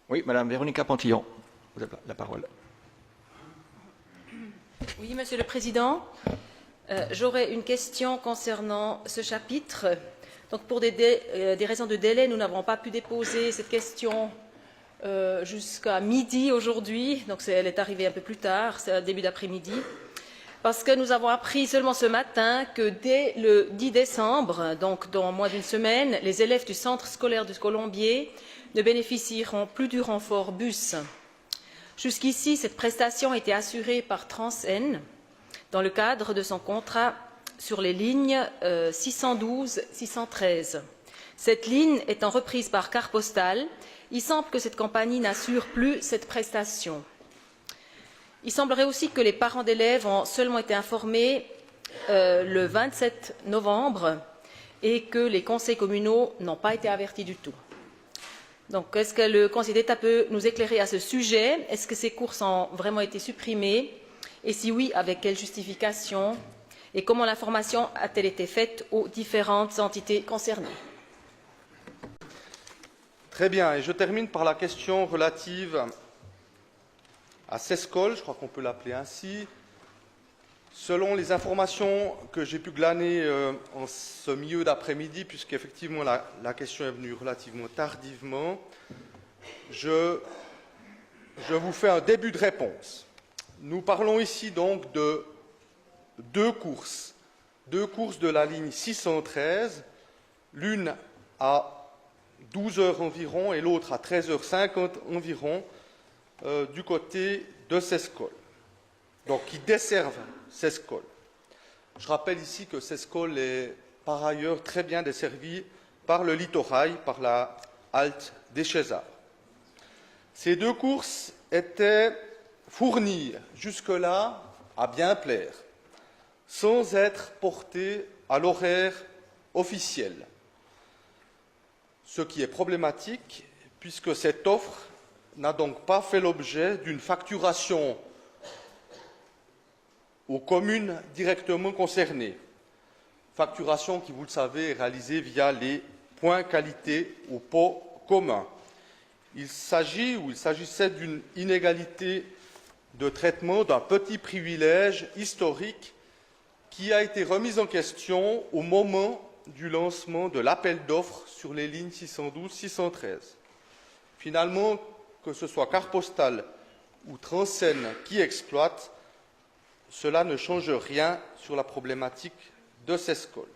Oui, Madame Véronica Pantillon, vous avez la parole. Oui, Monsieur le Président. J'aurais une question concernant ce chapitre. Donc, pour des raisons de délai, nous n'avons pas pu déposer cette question jusqu'à midi aujourd'hui. Donc, elle est arrivée un peu plus tard, c'est début d'après-midi. Parce que nous avons appris seulement ce matin que dès le 10 décembre, donc dans moins d'une semaine, les élèves du centre scolaire de Colombier ne bénéficieront plus du renfort bus. Jusqu'ici, cette prestation était assurée par Transen dans le cadre de son contrat sur les lignes 612-613. Cette ligne étant reprise par Carte Postale, il semble que cette compagnie n'assure plus cette prestation. Il semblerait aussi que les parents d'élèves ont seulement été informés le 27 novembre et que les conseils communaux n'ont pas été avertis du tout. Donc, est-ce que le Conseil d'État peut nous éclairer à ce sujet? Est-ce que ces courses ont vraiment été supprimées? Et si oui, avec quelle justification? Et comment l'information a-t-elle été faite aux différentes entités concernées? Très bien. Et je termine par la question relative à Sescol, je crois qu'on peut l'appeler ainsi. Selon les informations que j'ai pu glaner en ce milieu d'après-midi, puisqu'effectivement la question est venue relativement tardivement, je vous fais un début de réponse. Nous parlons ici donc de deux courses de la ligne 613, l'une à 12 heures environ et l'autre à 13h50 environ, du côté de Sescol, donc qui desservent Sescol. Je rappelle ici que Sescol est par ailleurs très bien desservi par le Littorail, par la halte des Césars. Ces deux courses étaient fournies jusque-là à bien plaire, sans être portées à l'horaire officiel, ce qui est problématique puisque cette offre n'a donc pas fait l'objet d'une facturation aux communes directement concernées. Facturation qui, vous le savez, est réalisée via les points qualité au pot commun. Il s'agissait d'une inégalité de traitement, d'un petit privilège historique qui a été remis en question au moment du lancement de l'appel d'offres sur les lignes 612-613. Finalement, que ce soit Carte Postale ou Transen qui exploite, cela ne change rien sur la problématique de Sescol.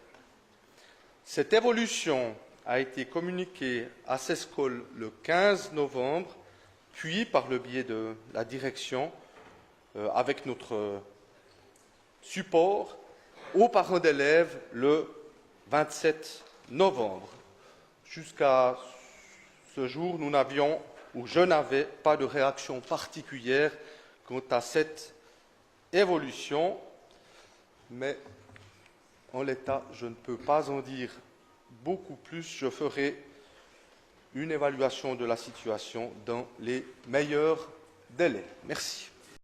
Cette évolution a été communiquée à Sescol le 15 novembre, puis par le biais de la direction, avec notre support, aux parents d'élèves le 27 novembre. Jusqu'à ce jour, nous n'avions où je n'avais pas de réaction particulière quant à cette évolution, mais en l'état, je ne peux pas en dire beaucoup plus. Je ferai une évaluation de la situation dans les meilleurs délais. Merci.